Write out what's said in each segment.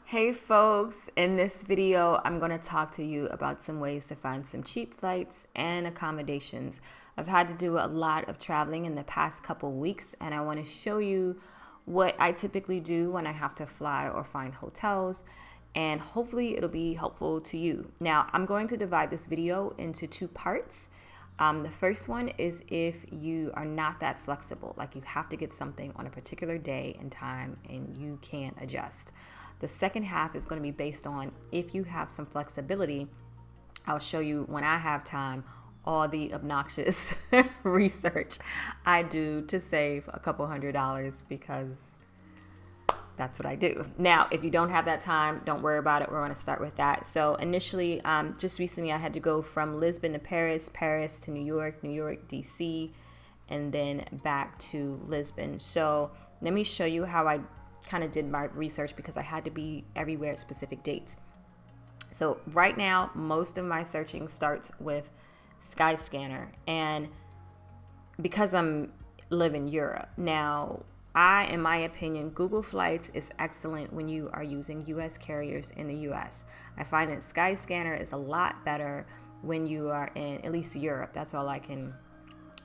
Hey folks, in this video, I'm going to talk to you about some ways to find some cheap flights and accommodations. I've had to do a lot of traveling in the past couple weeks, and I want to show you what I typically do when I have to fly or find hotels, and hopefully it'll be helpful to you. Now, I'm going to divide this video into two parts. The first one is if you are not that flexible, like you have to get something on a particular day and time and you can't adjust. The second half is going to be based on if you have some flexibility. I'll show you when I have time all the obnoxious research I do to save a couple $100 because that's what I do. Now, if you don't have that time, don't worry about it. We're going to start with that. So initially, just recently, I had to go from Lisbon to Paris, Paris to New York, New York, DC, and then back to Lisbon. So let me show you how I kind of did my research because I had to be everywhere at specific dates. So right now, most of my searching starts with Skyscanner, and because I'm live in Europe now, in my opinion, Google Flights is excellent when you are using U.S. carriers in the U.S. I find that Skyscanner is a lot better when you are in at least Europe. That's all I can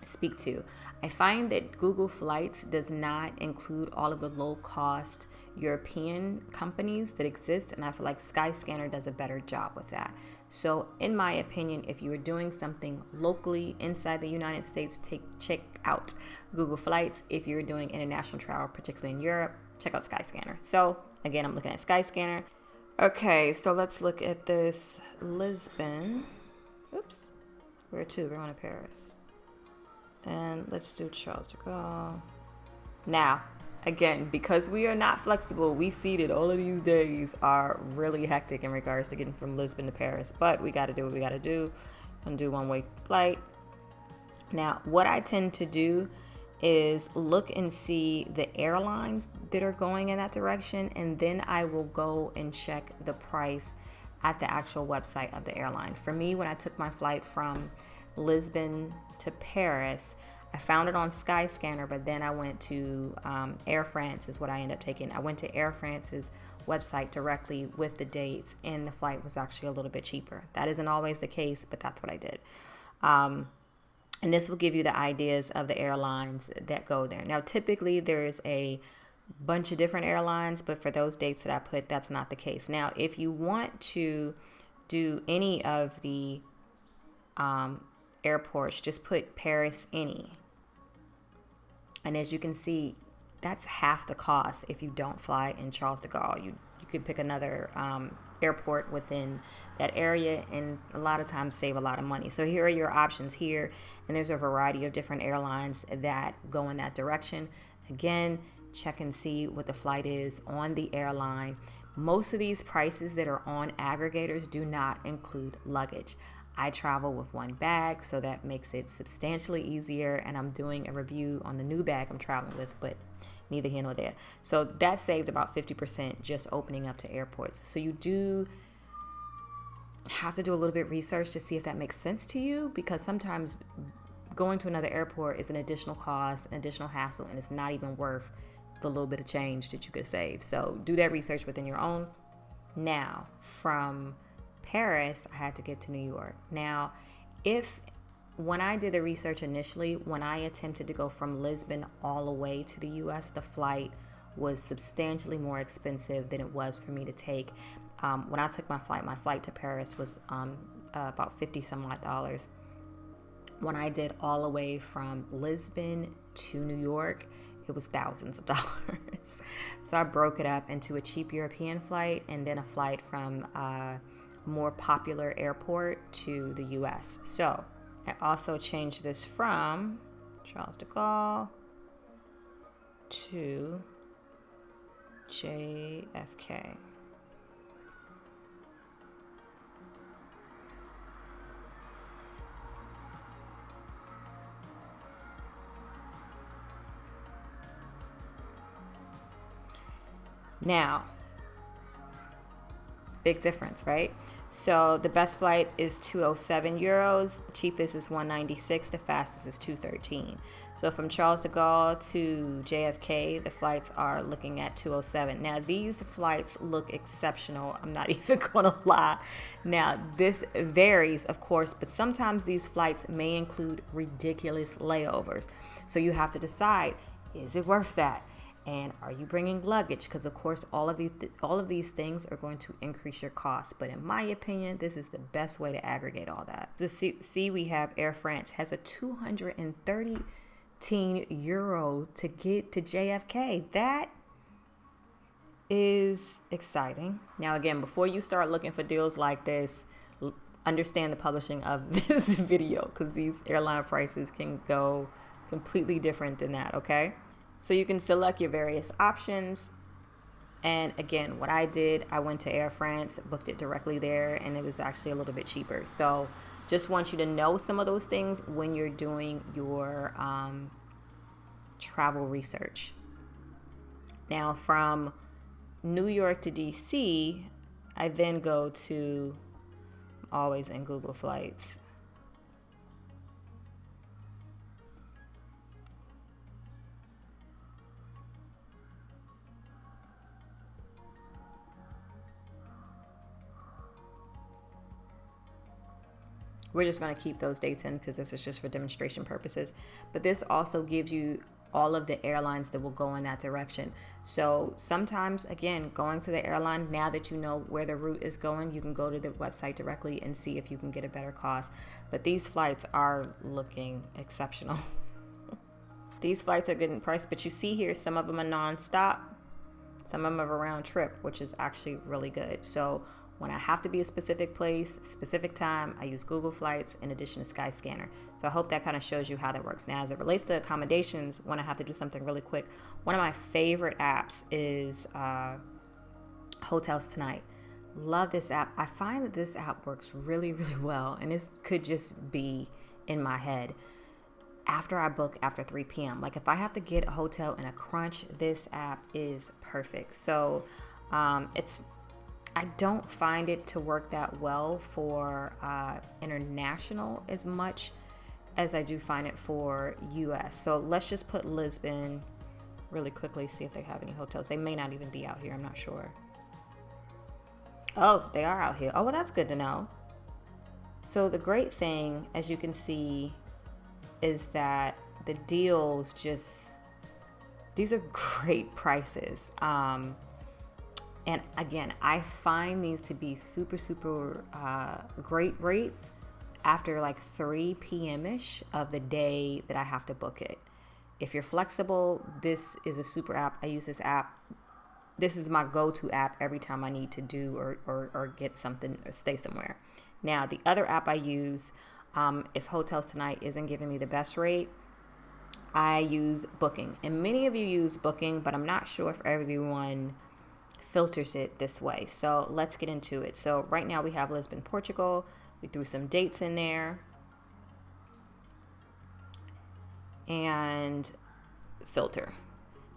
speak to. I find that Google Flights does not include all of the low-cost European companies that exist, and I feel like Skyscanner does a better job with that. So in my opinion, if you are doing something locally inside the United States, check out Google Flights. If you're doing international travel, particularly in Europe, check out Skyscanner. So again, I'm looking at Skyscanner. Okay, so let's look at this Lisbon. Oops, where to? We're on to Paris. And let's do Charles de Gaulle. Now, again, because we are not flexible, we see that all of these days are really hectic in regards to getting from Lisbon to Paris. But we got to do what we got to do and do one-way flight. Now, what I tend to do is look and see the airlines that are going in that direction, and then I will go and check the price at the actual website of the airline. For me, when I took my flight from Lisbon to Paris, I found it on Skyscanner, but then I went to Air France is what I ended up taking. I went to Air France's website directly with the dates, and the flight was actually a little bit cheaper. That isn't always the case, but that's what I did. And this will give you the ideas of the airlines that go there. Now, typically there's a bunch of different airlines, but for those dates that I put, that's not the case. Now, if you want to do any of the airports, just put Paris any. And as you can see, that's half the cost if you don't fly in Charles de Gaulle. You could pick another airport within that area and a lot of times save a lot of money. So here are your options here, and there's a variety of different airlines that go in that direction. Again, check and see what the flight is on the airline. Most of these prices that are on aggregators do not include luggage. I travel with one bag, so that makes it substantially easier, and I'm doing a review on the new bag I'm traveling with, but neither here nor there. So that saved about 50% just opening up to airports. So you do have to do a little bit of research to see if that makes sense to you, because sometimes going to another airport is an additional cost, an additional hassle, and it's not even worth the little bit of change that you could save. So do that research within your own. Now, from Paris, I had to get to New York. Now, when I did the research initially, when I attempted to go from Lisbon all the way to the US, the flight was substantially more expensive than it was for me to take. When I took my flight to Paris was about 50 some odd dollars. When I did all the way from Lisbon to New York, it was thousands of dollars. So I broke it up into a cheap European flight and then a flight from a more popular airport to the US. So I also changed this from Charles de Gaulle to JFK. Now, Big difference, right? So the best flight is 207 euros. The cheapest is 196. The fastest is 213. So from Charles de Gaulle to JFK, the flights are looking at 207. Now these flights look exceptional. I'm not even going to lie. Now this varies, of course, but sometimes these flights may include ridiculous layovers. So you have to decide, is it worth that? And are you bringing luggage? Because of course, all of these things are going to increase your costs. But in my opinion, this is the best way to aggregate all that. So see, we have Air France has a 213 euro to get to JFK. That is exciting. Now, again, before you start looking for deals like this, understand the publishing of this video, because these airline prices can go completely different than that, okay? So you can select your various options. And again, what I did, I went to Air France, booked it directly there, and it was actually a little bit cheaper. So just want you to know some of those things when you're doing your travel research. Now from New York to DC, I then go to, always in Google Flights. We're just going to keep those dates in because this is just for demonstration purposes. But this also gives you all of the airlines that will go in that direction. So sometimes, again, going to the airline, now that you know where the route is going, you can go to the website directly and see if you can get a better cost. But these flights are looking exceptional. These flights are good in price, but you see here, some of them are nonstop. Some of them are a round trip, which is actually really good. So when I have to be a specific place, specific time, I use Google Flights in addition to Skyscanner. So I hope that kind of shows you how that works. Now, as it relates to accommodations, when I have to do something really quick, one of my favorite apps is Hotels Tonight. Love this app. I find that this app works really, really well, and this could just be in my head. After I book after 3 p.m. Like if I have to get a hotel in a crunch, this app is perfect. So I don't find it to work that well for international as much as I do find it for US. So let's just put Lisbon really quickly, see if they have any hotels. They may not even be out here, I'm not sure. Oh, they are out here. Oh, well, that's good to know. So the great thing, as you can see, is that the deals these are great prices. And again, I find these to be super, super great rates after like 3 p.m.-ish of the day that I have to book it. If you're flexible, this is a super app. I use this app. This is my go-to app every time I need to do or get something or stay somewhere. Now, the other app I use, if Hotels Tonight isn't giving me the best rate, I use Booking. And many of you use Booking, but I'm not sure if everyone filters it this way. So let's get into it. So right now we have Lisbon, Portugal. We threw some dates in there. And filter.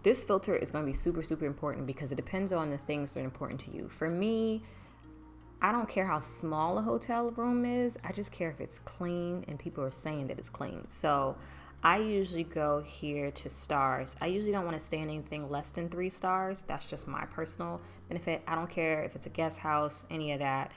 This filter is going to be super, super important because it depends on the things that are important to you. For me, I don't care how small a hotel room is. I just care if it's clean and people are saying that it's clean. So I usually go here to stars. I usually don't want to stay in anything less than 3 stars. That's just my personal benefit. I don't care if it's a guest house, any of that.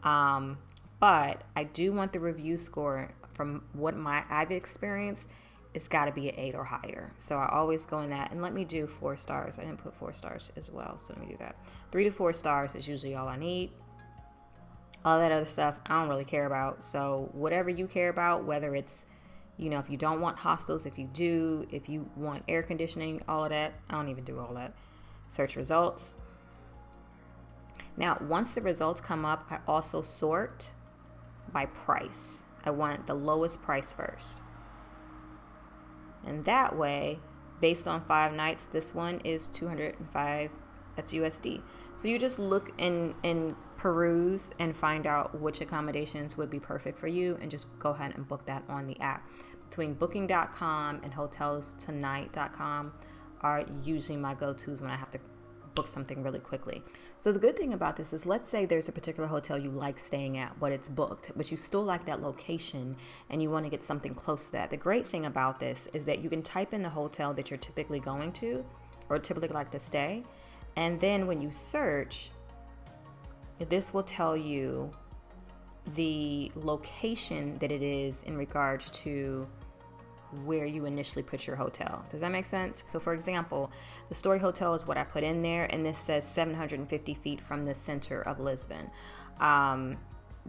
But I do want the review score from what I've experienced. It's got to be an 8 or higher. So I always go in that. And let me do 4 stars. I didn't put 4 stars as well. So let me do that. 3 to 4 stars is usually all I need. All that other stuff, I don't really care about. So whatever you care about, whether it's, if you don't want hostels, if you do, if you want air conditioning, all of that, I don't even do all that. Search results. Now, once the results come up, I also sort by price. I want the lowest price first. And that way, based on 5 nights, this one is 205, that's USD. So you just look and peruse and find out which accommodations would be perfect for you and just go ahead and book that on the app. Between booking.com and hotelstonight.com are usually my go-tos when I have to book something really quickly. So the good thing about this is, let's say there's a particular hotel you like staying at, but it's booked, but you still like that location and you want to get something close to that. The great thing about this is that you can type in the hotel that you're typically going to or typically like to stay. And then when you search, this will tell you the location that it is in regards to where you initially put your hotel. Does that make sense? So for example, the Story Hotel is what I put in there, and this says 750 feet from the center of Lisbon.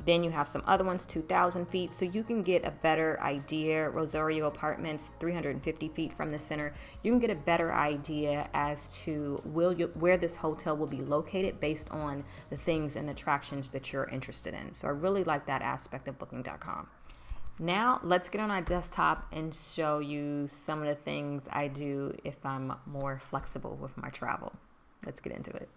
Then you have some other ones, 2,000 feet. So you can get a better idea. Rosario Apartments, 350 feet from the center. You can get a better idea as to where this hotel will be located based on the things and attractions that you're interested in. So I really like that aspect of Booking.com. Now let's get on our desktop and show you some of the things I do if I'm more flexible with my travel. Let's get into it.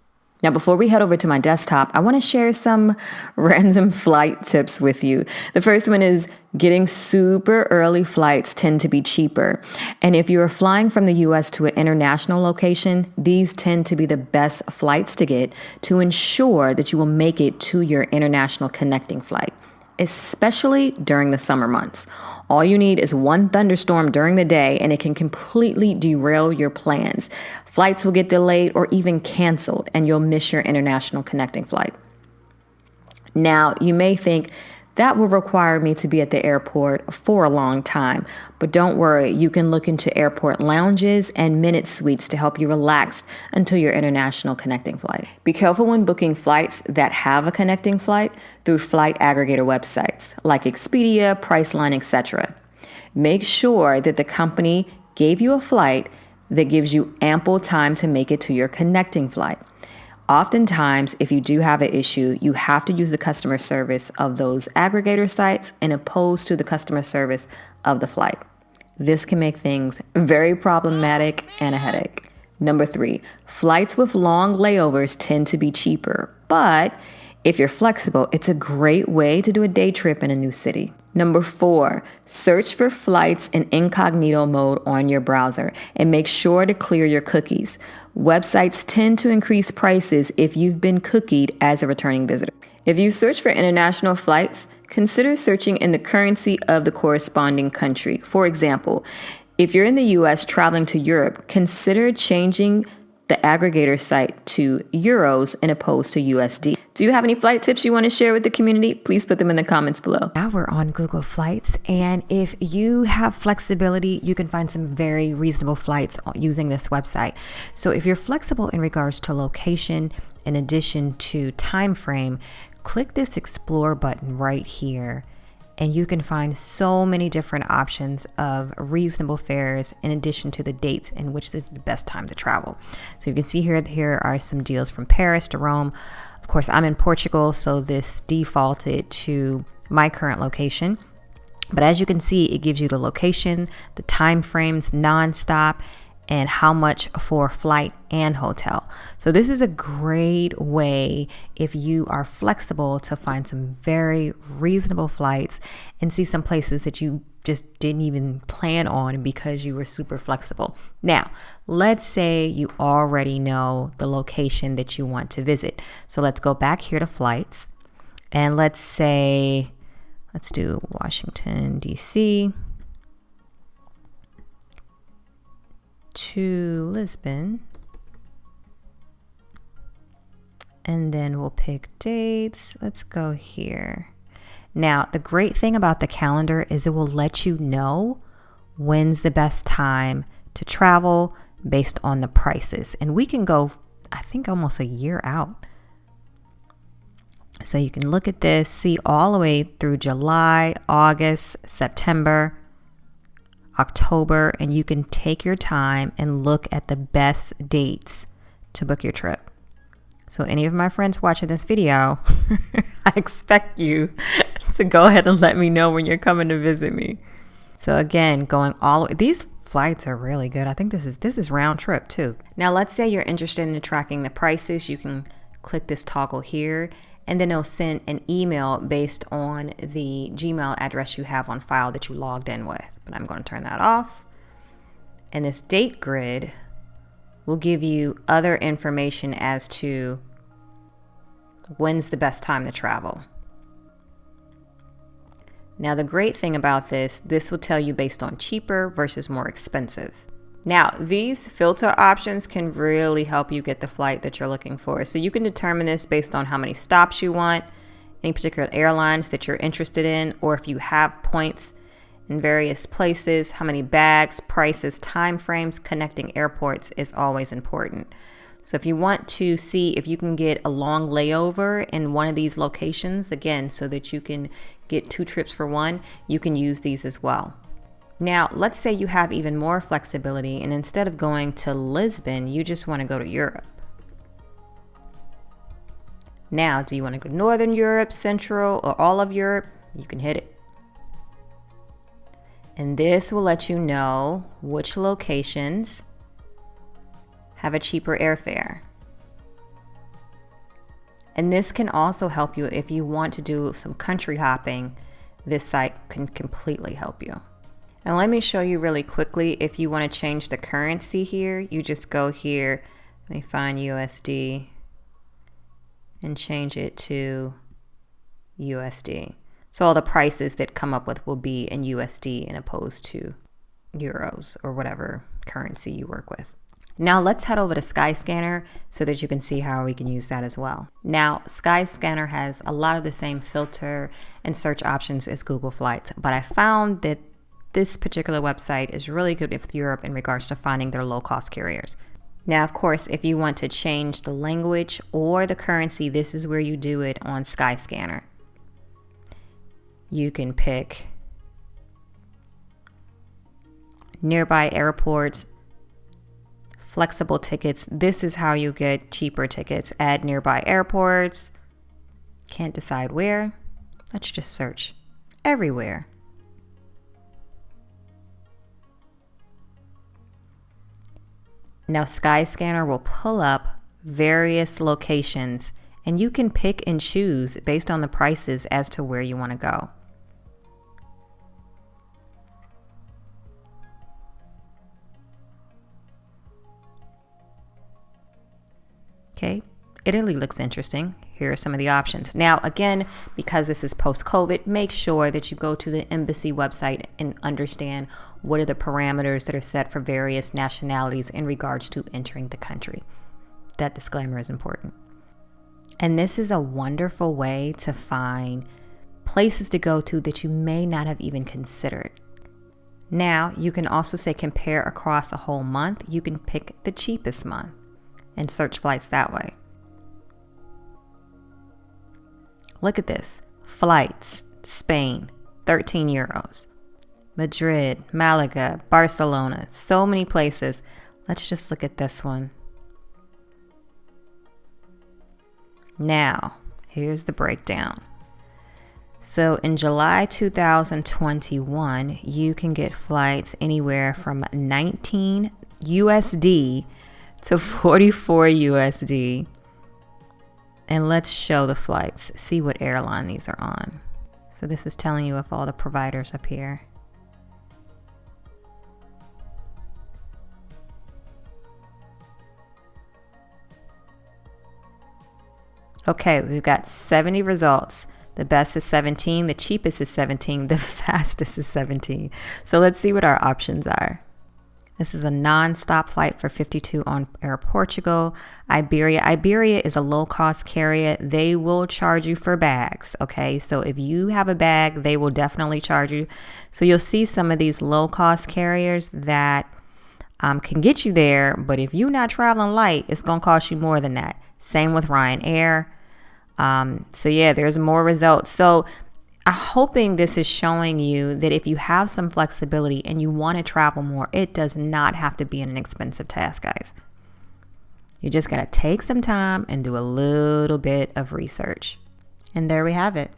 Now, before we head over to my desktop, I want to share some random flight tips with you. The first one is getting super early flights tend to be cheaper. And if you are flying from the US to an international location, these tend to be the best flights to get to ensure that you will make it to your international connecting flight, especially during the summer months. All you need is one thunderstorm during the day and it can completely derail your plans. Flights will get delayed or even canceled and you'll miss your international connecting flight. Now, you may think that will require me to be at the airport for a long time, but don't worry, you can look into airport lounges and minute suites to help you relax until your international connecting flight. Be careful when booking flights that have a connecting flight through flight aggregator websites like Expedia, Priceline, etc. Make sure that the company gave you a flight that gives you ample time to make it to your connecting flight. Oftentimes, if you do have an issue, you have to use the customer service of those aggregator sites and opposed to the customer service of the flight. This can make things very problematic and a headache. Number 3, flights with long layovers tend to be cheaper, but if you're flexible, it's a great way to do a day trip in a new city. Number 4, search for flights in incognito mode on your browser and make sure to clear your cookies. Websites tend to increase prices if you've been cookied as a returning visitor. If you search for international flights, consider searching in the currency of the corresponding country. For example, if you're in the US traveling to Europe, consider changing the aggregator site to euros and opposed to USD. Do you have any flight tips you want to share with the community? Please put them in the comments below. Now we're on Google Flights, and if you have flexibility, you can find some very reasonable flights using this website. So if you're flexible in regards to location, in addition to time frame, click this explore button right here. And you can find so many different options of reasonable fares in addition to the dates in which this is the best time to travel. So you can see here are some deals from Paris to Rome. Of course, I'm in Portugal, so this defaulted to my current location. But as you can see, it gives you the location, the time frames, nonstop, and how much for flight and hotel. So this is a great way if you are flexible to find some very reasonable flights and see some places that you just didn't even plan on because you were super flexible. Now, let's say you already know the location that you want to visit. So let's go back here to flights, and let's do Washington, D.C. to Lisbon, and then we'll pick dates. Let's go here. Now, the great thing about the calendar is it will let you know when's the best time to travel based on the prices. And we can go, I think, almost a year out. So you can look at this, see all the way through July, August, September, October, and you can take your time and look at the best dates to book your trip. So any of my friends watching this video, I expect you to go ahead and let me know when you're coming to visit me. So again, going all the way, these flights are really good. I think this is round trip too. Now let's say you're interested in tracking the prices. You can click this toggle here, and then it'll send an email based on the Gmail address you have on file that you logged in with. But I'm going to turn that off. And this date grid will give you other information as to when's the best time to travel. Now, the great thing about this will tell you based on cheaper versus more expensive. Now, these filter options can really help you get the flight that you're looking for. So you can determine this based on how many stops you want, any particular airlines that you're interested in, or if you have points in various places, how many bags, prices, time frames, connecting airports is always important. So if you want to see if you can get a long layover in one of these locations, again, so that you can get 2 trips for one, you can use these as well. Now, let's say you have even more flexibility and instead of going to Lisbon, you just want to go to Europe. Now, do you want to go to Northern Europe, Central, or all of Europe? You can hit it. And this will let you know which locations have a cheaper airfare. And this can also help you if you want to do some country hopping. This site can completely help you. And let me show you really quickly, if you want to change the currency here, you just go here, let me find USD and change it to USD. So all the prices that come up with will be in USD and opposed to euros or whatever currency you work with. Now let's head over to Skyscanner so that you can see how we can use that as well. Now, Skyscanner has a lot of the same filter and search options as Google Flights, but I found that this particular website is really good with Europe in regards to finding their low-cost carriers. Now, of course, if you want to change the language or the currency, this is where you do it on Skyscanner. You can pick nearby airports, flexible tickets. This is how you get cheaper tickets. Add nearby airports. Can't decide where. Let's just search everywhere. Now, Skyscanner will pull up various locations and you can pick and choose based on the prices as to where you want to go. Okay, Italy looks interesting. Here are some of the options. Now, again, because this is post-COVID, make sure that you go to the embassy website and understand what are the parameters that are set for various nationalities in regards to entering the country. That disclaimer is important. And this is a wonderful way to find places to go to that you may not have even considered. Now, you can also say compare across a whole month. You can pick the cheapest month and search flights that way. Look at this. Flights, Spain, 13 euros. Madrid, Malaga, Barcelona, so many places. Let's just look at this one. Now, here's the breakdown. So in July 2021, you can get flights anywhere from 19 USD to 44 USD. And let's show the flights, see what airline these are on. So this is telling you if all the providers up here. Okay, we've got 70 results. The best is 17, the cheapest is 17, the fastest is 17. So let's see what our options are. This is a non-stop flight for 52 on Air Portugal. Iberia. Iberia is a low-cost carrier. They will charge you for bags, okay? So if you have a bag, they will definitely charge you. So you'll see some of these low-cost carriers that can get you there, but if you're not traveling light, it's going to cost you more than that. Same with Ryanair. So yeah, there's more results. So I'm hoping this is showing you that if you have some flexibility and you want to travel more, it does not have to be an expensive task, guys. You just got to take some time and do a little bit of research. And there we have it.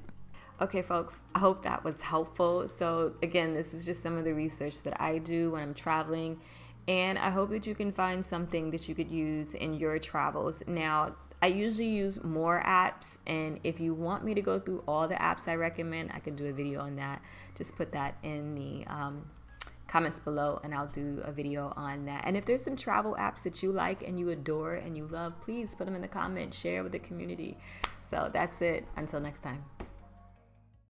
Okay, folks, I hope that was helpful. So again, this is just some of the research that I do when I'm traveling. And I hope that you can find something that you could use in your travels. Now, I usually use more apps, and if you want me to go through all the apps I recommend, I can do a video on that. Just put that in the comments below and I'll do a video on that. And if there's some travel apps that you like and you adore and you love, please put them in the comments, share with the community. So that's it. Until next time.